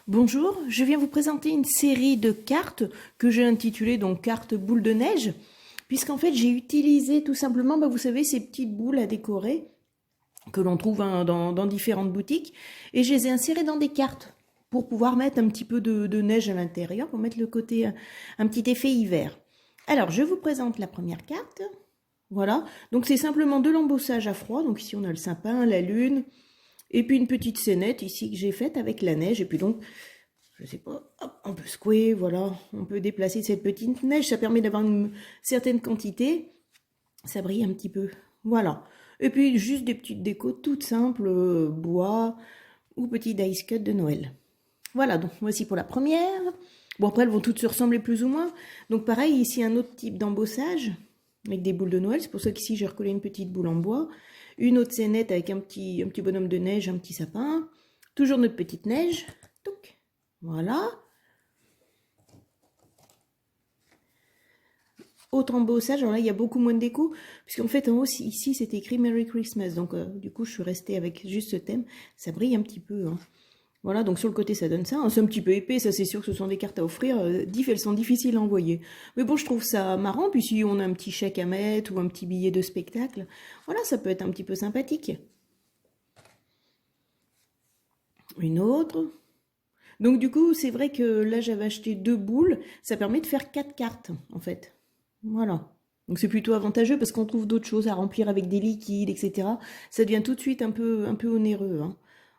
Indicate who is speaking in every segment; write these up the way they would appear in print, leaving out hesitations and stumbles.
Speaker 1: Bonjour, je viens vous présenter une série de cartes que j'ai intitulée donc cartes boules de neige, puisqu'en fait j'ai utilisé tout simplement, vous savez, ces petites boules à décorer que l'on trouve dans différentes boutiques, et je les ai insérées dans des cartes pour pouvoir mettre un petit peu de neige à l'intérieur, pour mettre le côté, un petit effet hiver. Alors je vous présente la première carte. Voilà, donc c'est simplement de l'embossage à froid, donc ici on a le sapin, la lune, et puis une petite scénette ici que j'ai faite avec la neige. Et puis donc, je sais pas, hop, on peut secouer, voilà. On peut déplacer cette petite neige. Ça permet d'avoir une certaine quantité. Ça brille un petit peu. Voilà. Et puis juste des petites décos toutes simples, bois ou petits dice cut de Noël. Voilà, donc voici pour la première. Bon, après, elles vont toutes se ressembler plus ou moins. Donc pareil, ici un autre type d'embossage avec des boules de Noël. C'est pour ça qu'ici j'ai recollé une petite boule en bois. Une autre scénette avec un petit bonhomme de neige, un petit sapin. Toujours notre petite neige. Donc, voilà. Autre embossage, alors là il y a beaucoup moins de déco, puisqu'en fait en haut ici c'est écrit Merry Christmas. Donc du coup je suis restée avec juste ce thème. Ça brille un petit peu, hein. Voilà, donc sur le côté ça donne ça, hein. C'est un petit peu épais, ça c'est sûr que ce sont des cartes à offrir, elles sont difficiles à envoyer. Mais bon, je trouve ça marrant, puis si on a un petit chèque à mettre ou un petit billet de spectacle, voilà, ça peut être un petit peu sympathique. Une autre. Donc du coup, c'est vrai que là j'avais acheté 2 boules, ça permet de faire 4 cartes en fait. Voilà. Donc c'est plutôt avantageux parce qu'on trouve d'autres choses à remplir avec des liquides, etc. Ça devient tout de suite un peu onéreux, hein.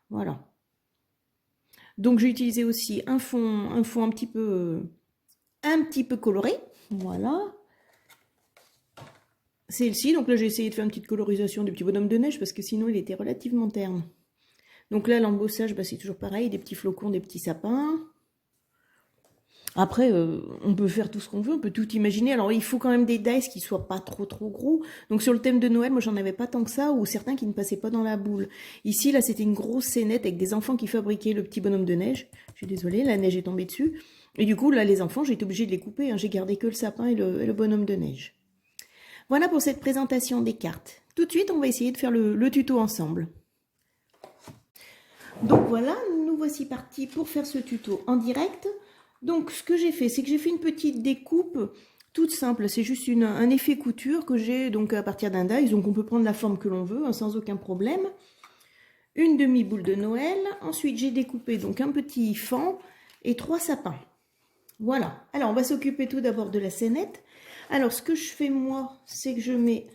Speaker 1: Voilà. Donc j'ai utilisé aussi un fond un petit peu coloré. Voilà. Celle-ci, donc là j'ai essayé de faire une petite colorisation du petit bonhomme de neige parce que sinon il était relativement terne. Donc là l'embossage, c'est toujours pareil, des petits flocons, des petits sapins. Après, on peut faire tout ce qu'on veut, on peut tout imaginer. Alors, il faut quand même des dice qui soient pas trop gros. Donc, sur le thème de Noël, moi, j'en avais pas tant que ça, ou certains qui ne passaient pas dans la boule. Ici, là, c'était une grosse scénette avec des enfants qui fabriquaient le petit bonhomme de neige. Je suis désolée, la neige est tombée dessus. Et du coup, là, les enfants, j'ai été obligée de les couper, hein. J'ai gardé que le sapin et le bonhomme de neige. Voilà pour cette présentation des cartes. Tout de suite, on va essayer de faire le tuto ensemble. Donc voilà, nous voici partis pour faire ce tuto en direct. Donc ce que j'ai fait, c'est que j'ai fait une petite découpe toute simple. C'est juste un effet couture que j'ai donc à partir d'un dice. Donc on peut prendre la forme que l'on veut, hein, sans aucun problème. Une demi-boule de Noël. Ensuite j'ai découpé donc un petit fan et 3 sapins. Voilà. Alors on va s'occuper tout d'abord de la scénette. Alors ce que je fais moi, c'est que je vais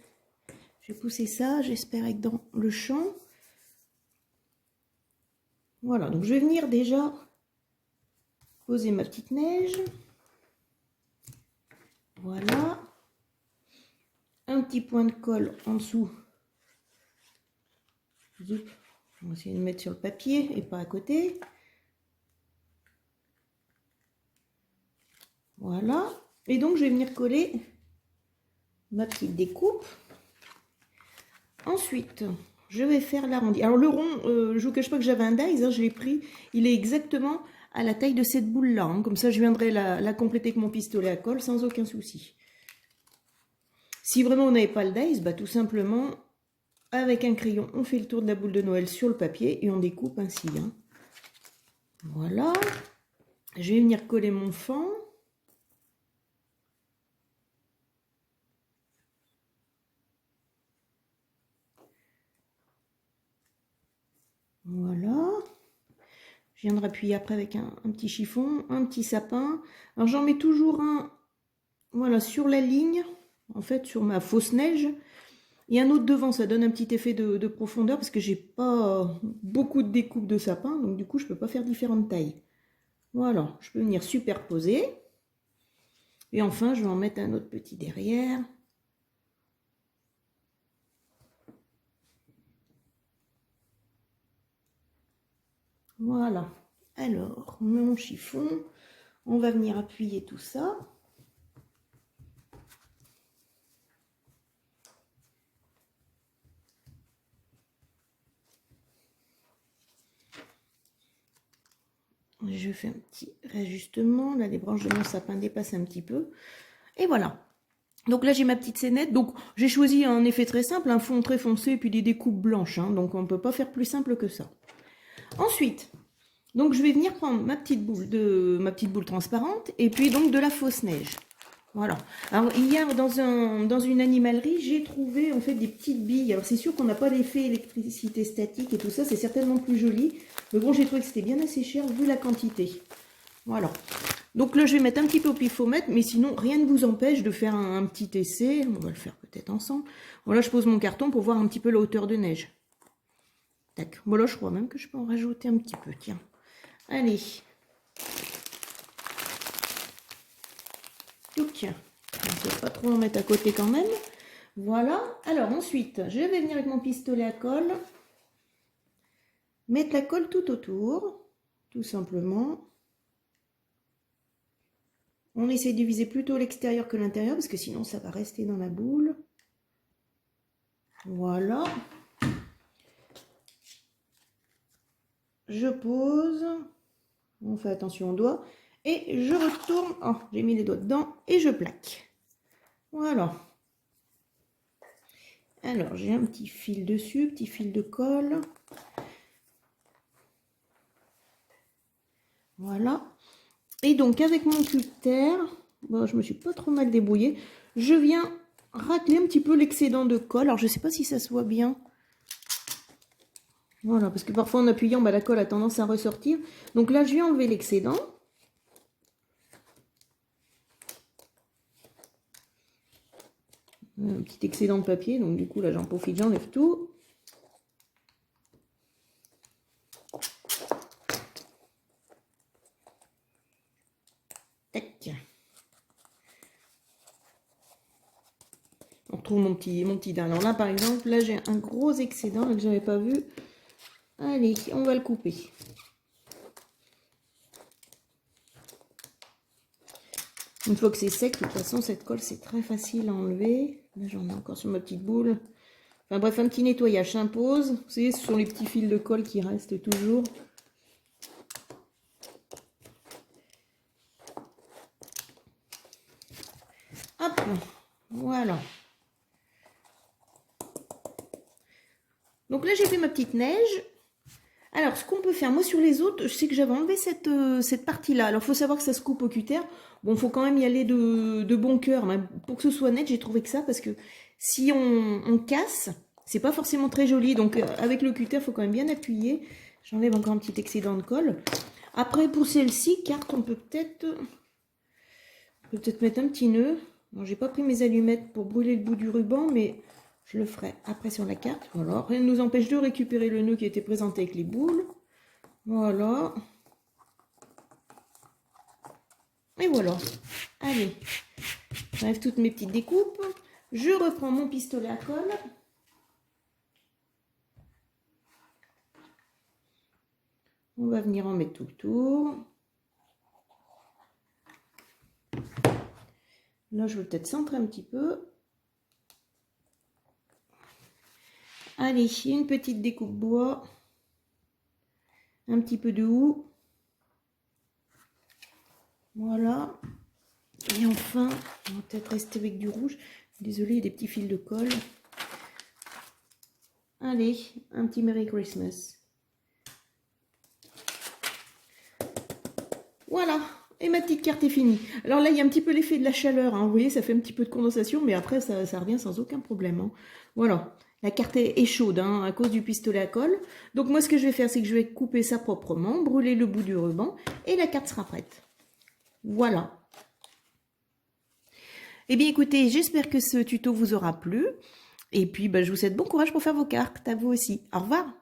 Speaker 1: pousser ça, j'espère être dans le champ. Voilà, donc je vais venir déjà poser ma petite neige. Voilà. Un petit point de colle en dessous. Zoup. On va essayer de mettre sur le papier et pas à côté. Voilà. Et donc je vais venir coller ma petite découpe. Ensuite, je vais faire l'arrondi. Alors le rond, je ne vous cache pas que j'avais un dice, hein, je l'ai pris. Il est exactement à la taille de cette boule-là, hein. Comme ça, je viendrai la compléter avec mon pistolet à colle sans aucun souci. Si vraiment on n'avait pas le dice, tout simplement, avec un crayon, on fait le tour de la boule de Noël sur le papier et on découpe ainsi, hein. Voilà. Je vais venir coller mon fan. Voilà. Je viendrai appuyer après avec un petit chiffon, un petit sapin. Alors j'en mets toujours un, voilà, sur la ligne, en fait sur ma fausse neige. Et un autre devant, ça donne un petit effet de profondeur parce que j'ai pas beaucoup de découpe de sapin, donc du coup je peux pas faire différentes tailles. Voilà, je peux venir superposer. Et enfin, je vais en mettre un autre petit derrière. Voilà. Alors, on met mon chiffon. On va venir appuyer tout ça. Je fais un petit réajustement. Là, les branches de mon sapin dépassent un petit peu. Et voilà. Donc là, j'ai ma petite scénette. Donc, j'ai choisi un effet très simple, un fond très foncé et puis des découpes blanches, hein. Donc, on ne peut pas faire plus simple que ça. Ensuite, Donc je vais venir prendre ma petite boule transparente et puis donc de la fausse neige. Voilà. Alors hier dans une animalerie, j'ai trouvé en fait des petites billes. Alors c'est sûr qu'on n'a pas l'effet électricité statique et tout ça, c'est certainement plus joli. Mais bon, j'ai trouvé que c'était bien assez cher vu la quantité. Voilà. Donc là, je vais mettre un petit peu au pifomètre, mais sinon, rien ne vous empêche de faire un petit essai. On va le faire peut-être ensemble. Voilà, je pose mon carton pour voir un petit peu la hauteur de neige. Tac. Bon, là, je crois même que je peux en rajouter un petit peu. Tiens. Allez. Donc, on ne peut pas trop en mettre à côté quand même. Voilà. Alors, ensuite, je vais venir avec mon pistolet à colle. Mettre la colle tout autour. Tout simplement. On essaie de viser plutôt l'extérieur que l'intérieur parce que sinon ça va rester dans la boule. Voilà. Je pose. On fait attention aux doigts. Et je retourne. Oh, j'ai mis les doigts dedans et je plaque. Voilà. Alors, j'ai un petit fil dessus, petit fil de colle. Voilà. Et donc, avec mon cutter, bon, je me suis pas trop mal débrouillée, je viens racler un petit peu l'excédent de colle. Alors, je ne sais pas si ça se voit bien. Voilà, parce que parfois, en appuyant, bah, la colle a tendance à ressortir. Donc là, je viens enlever l'excédent. Un petit excédent de papier, donc du coup, là, j'en profite, j'enlève tout. Tac. On retrouve mon petit dalle. Alors là, par exemple, là, j'ai un gros excédent là, que j'avais pas vu. Allez, on va le couper. Une fois que c'est sec, de toute façon, cette colle, c'est très facile à enlever. Là, j'en ai encore sur ma petite boule. Enfin bref, un petit nettoyage s'impose. Vous savez, ce sont les petits fils de colle qui restent toujours. Hop, voilà. Donc là, j'ai fait ma petite neige. Alors, ce qu'on peut faire, moi sur les autres, je sais que j'avais enlevé cette partie-là. Alors, il faut savoir que ça se coupe au cutter. Bon, il faut quand même y aller de bon cœur. Mais pour que ce soit net, j'ai trouvé que ça, parce que si on casse, c'est pas forcément très joli. Donc, avec le cutter, il faut quand même bien appuyer. J'enlève encore un petit excédent de colle. Après, pour celle-ci, carte, on peut peut-être mettre un petit nœud. Bon, j'ai pas pris mes allumettes pour brûler le bout du ruban, mais je le ferai après sur la carte. Voilà. Rien ne nous empêche de récupérer le nœud qui était présenté avec les boules. Voilà. Et voilà. Allez. J'enlève toutes mes petites découpes. Je reprends mon pistolet à colle. On va venir en mettre tout le tour. Là, je vais peut-être centrer un petit peu. Allez, une petite découpe bois. Un petit peu de houx. Voilà. Et enfin, on va peut-être rester avec du rouge. Désolée, il y a des petits fils de colle. Allez, un petit Merry Christmas. Voilà. Et ma petite carte est finie. Alors là, il y a un petit peu l'effet de la chaleur. Hein. Vous voyez, ça fait un petit peu de condensation, mais après, ça revient sans aucun problème. Hein. Voilà. La carte est chaude hein, à cause du pistolet à colle. Donc moi, ce que je vais faire, c'est que je vais couper ça proprement, brûler le bout du ruban, et la carte sera prête. Voilà. Eh bien, écoutez, j'espère que ce tuto vous aura plu. Et puis, je vous souhaite bon courage pour faire vos cartes. À vous aussi. Au revoir.